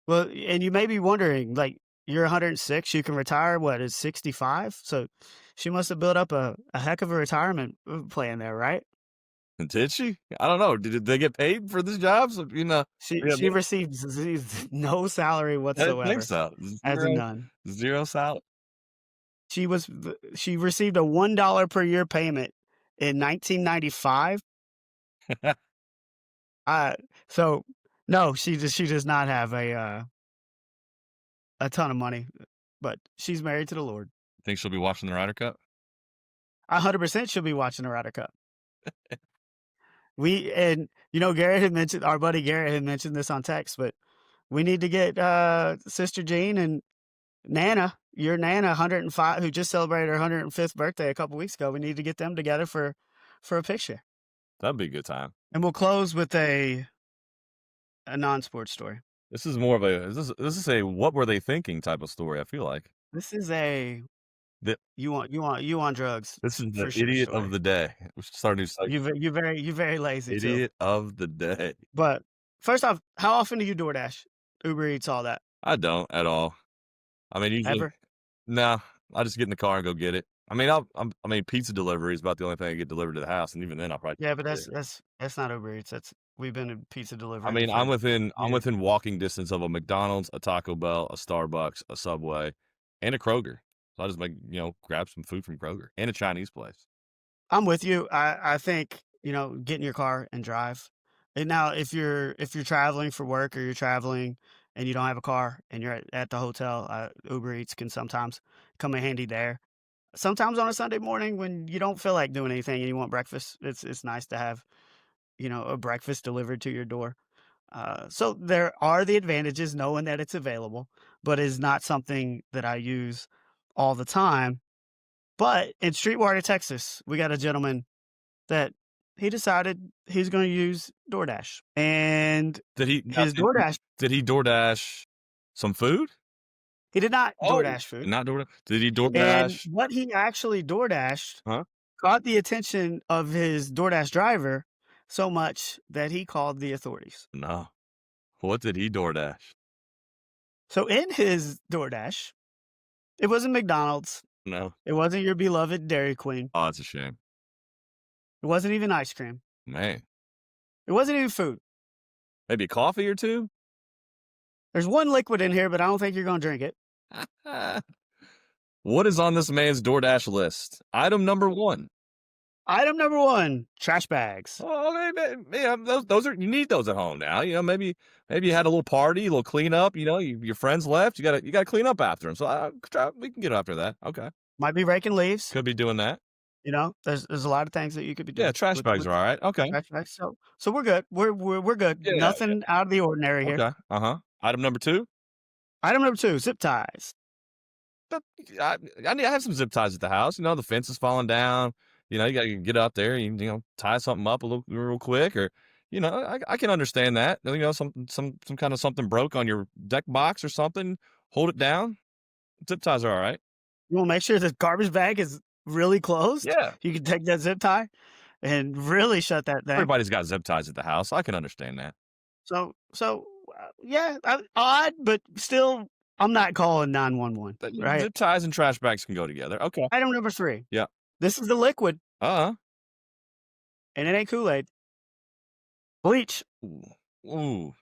Well, and you may be wondering, like, you're 106, you can retire, what, is 65? So she must have built up a heck of a retirement plan there, right? Did she? I don't know. Did they get paid for this job? So, She received no salary I whatsoever didn't think so. as a nun. Zero salary. She received a $1 per year payment in 1995. So no, she does not have a ton of money, but she's married to the Lord. Think she'll be watching the Ryder Cup? 100% she'll be watching the Ryder Cup. Garrett had mentioned, our buddy Garrett had mentioned this on text, but we need to get Sister Jean and Nana, your Nana, 105, who just celebrated her 105th birthday a couple weeks ago. We need to get them together for a picture. That'd be a good time. And we'll close with a non-sports story. This is more of this is a what were they thinking type of story. I feel like this is you on drugs. This is the idiot of the day. We should start a new segment. You very lazy. Idiot of the day. But first off, how often do you DoorDash, Uber Eats, all that? I don't at all. I mean, usually, ever? No, I just get in the car and go get it. I mean, pizza delivery is about the only thing I get delivered to the house, and even then, I'll probably but that's not Uber Eats. We've been in pizza delivery. I mean, I'm within walking distance of a McDonald's, a Taco Bell, a Starbucks, a Subway, and a Kroger. So I just grab some food from Kroger and a Chinese place. I'm with you. I think get in your car and drive. And now, if you're traveling for work, or you're traveling and you don't have a car and you're at the hotel, Uber Eats can sometimes come in handy there. Sometimes on a Sunday morning when you don't feel like doing anything and you want breakfast, it's nice to have a breakfast delivered to your door. So there are the advantages knowing that it's available, but it's not something that I use all the time. But in Streetwater, Texas, we got a gentleman that he decided he's going to use DoorDash. And did he DoorDash some food? He did not DoorDash food. Not DoorDash. Did he DoorDash? And what he actually DoorDashed caught the attention of his DoorDash driver so much that he called the authorities. No. What did he DoorDash? So in his DoorDash, it wasn't McDonald's. No. It wasn't your beloved Dairy Queen. Oh, that's a shame. It wasn't even ice cream. Man. It wasn't even food. Maybe a coffee or two? There's one liquid in here, but I don't think you're going to drink it. What is on this man's DoorDash list? Item number 1. Item number 1, trash bags. Oh, man, those are, you need those at home now. Maybe you had a little party, a little cleanup. Your friends left. You gotta clean up after them. So we can get after that. Okay, Might be raking leaves. could be doing that. There's a lot of things that you could be doing. Yeah, trash bags are all right. Okay, trash bags. So we're good. We're good. Yeah, Nothing out of the ordinary here. Okay. Item number 2. Item number 2, zip ties. I have some zip ties at the house. The fence is falling down. You gotta get out there and tie something up a little real quick, or I can understand that. Some kind of something broke on your deck box or something. Hold it down. Zip ties are all right. You want to make sure the garbage bag is really closed? Yeah. You can take that zip tie and really shut that thing. Everybody's got zip ties at the house. I can understand that. So yeah, odd, but still, I'm not calling 911. Right? Zip ties and trash bags can go together. Okay. Item number 3. Yeah. This is the liquid, and it ain't Kool-Aid. Bleach. Ooh.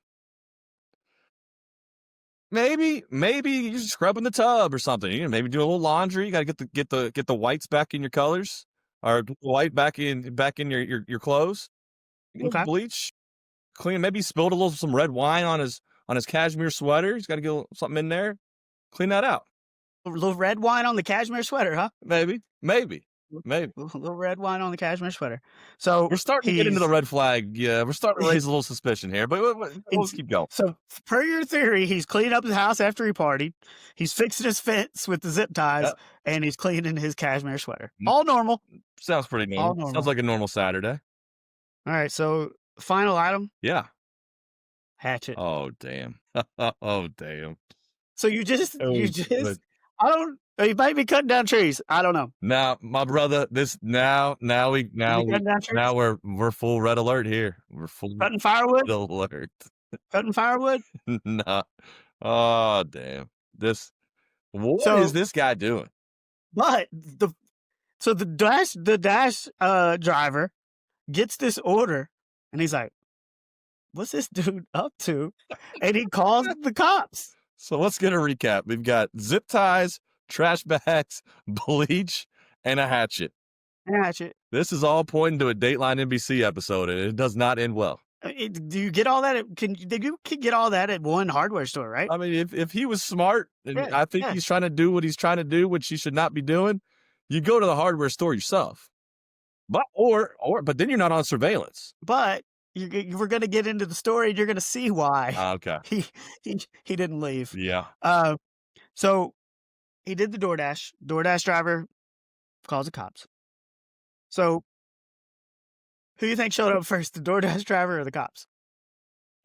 Maybe you're scrubbing the tub or something. Maybe do a little laundry. You gotta get the whites back in your colors, or get the white back in your clothes. Okay. Bleach. Clean. Maybe he spilled some red wine on his cashmere sweater. He's got to get something in there. Clean that out. A little red wine on the cashmere sweater, huh? Maybe. A little red wine on the cashmere sweater. So we're starting to get into the red flag. Yeah, we're starting to raise a little suspicion here, but let's keep going. So, per your theory, he's cleaning up his house after he partied. He's fixing his fence with the zip ties, and he's cleaning his cashmere sweater. All normal. Sounds pretty normal. All normal. Sounds like a normal Saturday. All right, so final item. Yeah. Hatchet. Oh, damn. Oh, damn. So you might be cutting down trees. I don't know. Now, my brother, we're full red alert here. We're full cutting firewood. Red alert. Cutting firewood. No. Oh, damn. What is this guy doing? But the dash driver gets this order, and he's like, "What's this dude up to?" And he calls the cops. So let's get a recap. We've got zip ties, trash bags, bleach, and a hatchet. This is all pointing to a Dateline NBC episode, and it does not end well. Do you get all that? You can get all that at one hardware store, right? I mean, if he was smart, and I think he's trying to do what he's trying to do, which he should not be doing, you go to the hardware store yourself. But then you're not on surveillance. But we're going to get into the story, and you're going to see why. Okay. He didn't leave. Yeah. So he did the DoorDash. DoorDash driver calls the cops. So who do you think showed up first, the DoorDash driver or the cops?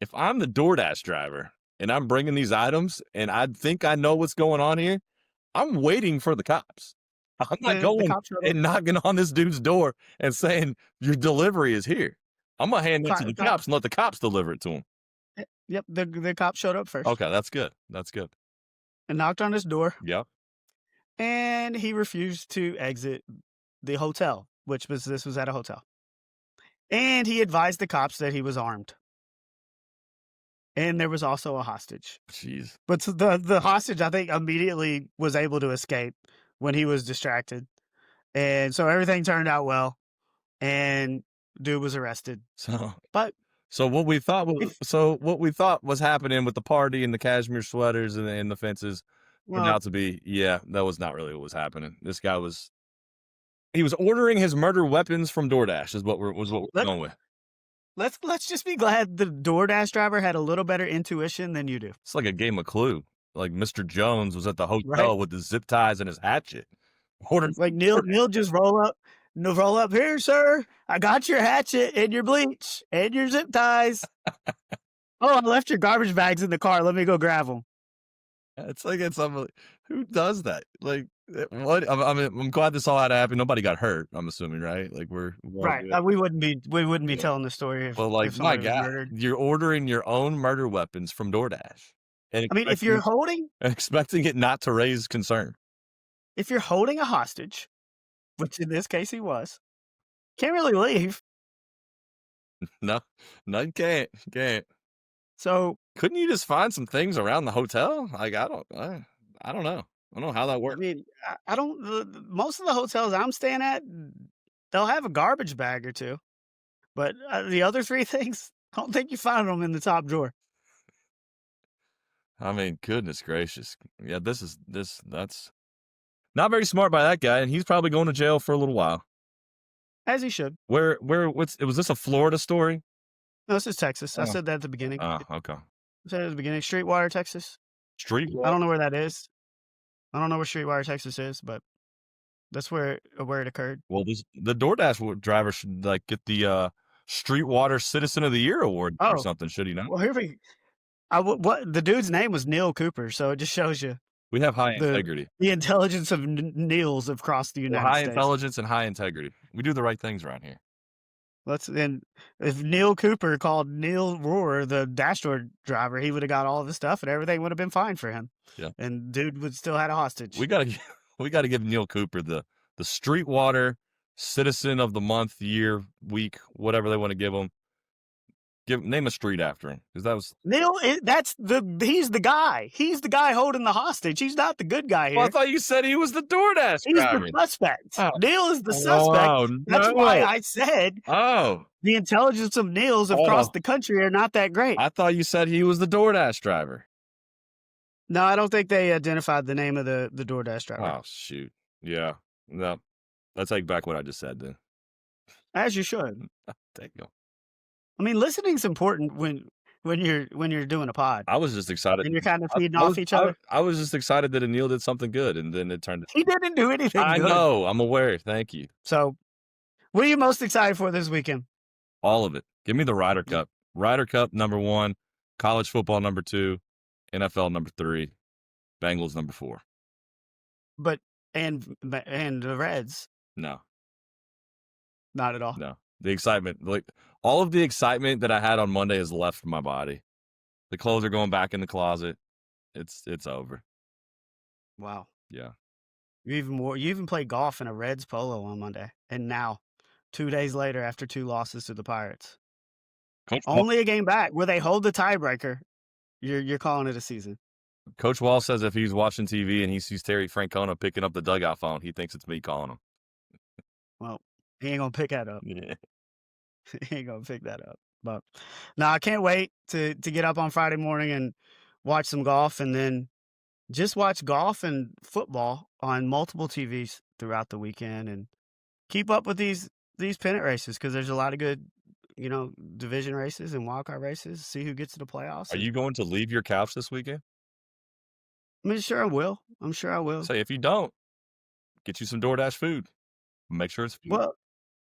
If I'm the DoorDash driver and I'm bringing these items and I think I know what's going on here, I'm waiting for the cops. I'm not going and knocking on this dude's door and saying, your delivery is here. I'm going to hand it to the cops and let the cops deliver it to him. Yep, the cops showed up first. Okay, that's good. And knocked on his door. Yep. And he refused to exit the hotel, this was at a hotel. And he advised the cops that he was armed. And there was also a hostage. Jeez. But the hostage, I think, immediately was able to escape when he was distracted. And so everything turned out well. And dude was arrested. So what we thought was happening with the party and the cashmere sweaters and the fences turned out to be, that was not really what was happening. This guy was ordering his murder weapons from DoorDash is what we're going with. Let's just be glad the DoorDash driver had a little better intuition than you do. It's like a game of Clue. Like Mr. Jones was at the hotel with the zip ties and his hatchet. Like Neil just roll up here, sir. I got your hatchet and your bleach and your zip ties. Oh, I left your garbage bags in the car. Let me go grab them. It's like who does that? Like what? I mean, I'm glad this all had to happen. Nobody got hurt. I'm assuming, right? Like we're right. We wouldn't be telling the story if. Well, like if my God, you're ordering your own murder weapons from DoorDash. And I mean, if you're expecting it not to raise concern, if you're holding a hostage, which in this case he was, can't really leave. No, you can't. So, Couldn't you just find some things around the hotel? Like, I don't know. I don't know how that I works. mean, I don't. Most of the hotels I'm staying at, they'll have a garbage bag or two, but the other three things, I don't think you find them in the top drawer. I mean, goodness gracious. Yeah, that's not very smart by that guy, and he's probably going to jail for a little while. As he should. Was this a Florida story? No, this is Texas. I Oh. said that at the beginning. Oh, okay. I said it at the beginning. Streetwater, Texas. Street. I don't know where that is. I don't know where Streetwater, Texas is, but that's where it occurred. Well, the DoorDash driver should get the Streetwater Citizen of the Year award or something, should he not? Well, here what the dude's name was Neil Cooper, so it just shows you We have high integrity. the intelligence of Neils across the United High States. intelligence and high integrity. We do the right things around here. And if Neil Cooper called Neil Rohr the dash door driver, he would have got all of his stuff and everything would have been fine for him. Yeah. And dude would still had a hostage. We gotta give Neil Cooper the Streetwater Citizen of the Month, Year, Week, whatever they want to give him. Name a street after him, because that was Neil. He's the guy. He's the guy holding the hostage. He's not the good guy here. Well, I thought you said he was the DoorDash He's driver. the suspect. Oh. Neil is the suspect. Oh, That's no. why I said Oh, the intelligence of Neils across the country are not that great. I thought you said he was the DoorDash driver. No, I don't think they identified the name of the DoorDash driver. Oh, shoot. Yeah. No. I take back what I just said then. As you should. Thank you. I mean, listening's important when you're doing a pod. I was just excited. And you're kind of feeding off each other. I was just excited that Anil did something good, and then it turned. He didn't do anything I good. know. I'm aware. Thank you. So, what are you most excited for this weekend? All of it. Give me the Ryder Cup. Ryder Cup number 1, college football number 2, NFL number 3, Bengals number 4. But and the Reds, No, not at all. no. The excitement, all of the excitement that I had on Monday has left my body. The clothes are going back in the closet. It's over. Wow. Yeah. You even played golf in a Reds polo on Monday, and now, 2 days later, after 2 losses to the Pirates, only a game back where they hold the tiebreaker. You're calling it a season. Coach Wall says if he's watching TV and he sees Terry Francona picking up the dugout phone, he thinks it's me calling him. Well, he ain't gonna pick that up. Yeah. He ain't gonna pick that up. But no, I can't wait to get up on Friday morning and watch some golf, and then just watch golf and football on multiple TVs throughout the weekend, and keep up with these pennant races, because there's a lot of good, division races and wildcard races. See who gets to the playoffs. Are you going to leave your couch this weekend? I mean, sure I will. I'm sure I will. Say if you don't, get you some DoorDash food. Make sure it's food. Well,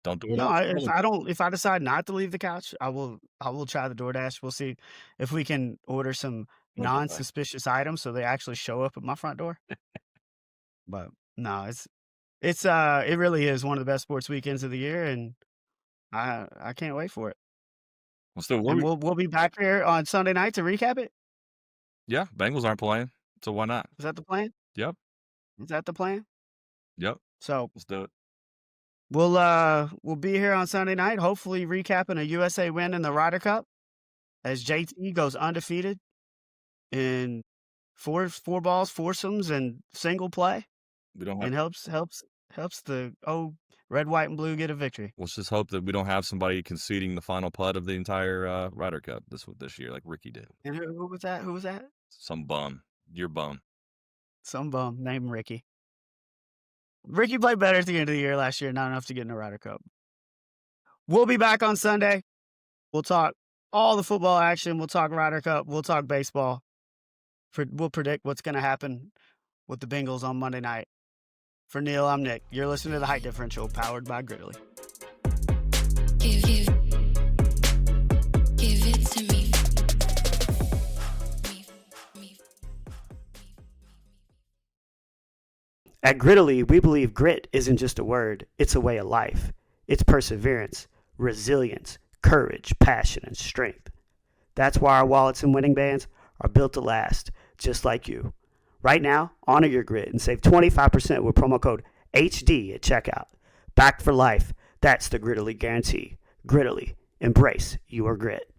Don't do it. no, if I decide not to leave the couch, I will try the DoorDash. We'll see if we can order some non-suspicious items so they actually show up at my front door. But no, it really is one of the best sports weekends of the year, and I can't wait for it. Well, still, And we'll be back here on Sunday night to recap it. yeah, Bengals aren't playing, so why not? Is that the plan? Yep. Is that the plan? Yep. So Let's do it. we'll be here on Sunday night, hopefully recapping a USA win in the Ryder Cup, as JT goes undefeated in four balls, foursomes, and single play, We don't have. and helps the red, white, and blue get a victory. Let's just hope that we don't have somebody conceding the final putt of the entire Ryder Cup this year, like Ricky did. And who was that? Who was that? Some bum. Your bum. Some bum named Ricky. Ricky played better at the end of the year last year, not enough to get in the Ryder Cup. We'll be back on Sunday. We'll talk all the football action. We'll talk Ryder Cup. We'll talk baseball. We'll predict what's going to happen with the Bengals on Monday night. For Neil, I'm Nick. You're listening to the Height Differential, powered by Gridley. Give it to me. At Gridley, we believe grit isn't just a word, it's a way of life. It's perseverance, resilience, courage, passion, and strength. That's why our wallets and winning bands are built to last, just like you. Right now, honor your grit and save 25% with promo code HD at checkout. Back for life. That's the Gridley guarantee. Gridley, embrace your grit.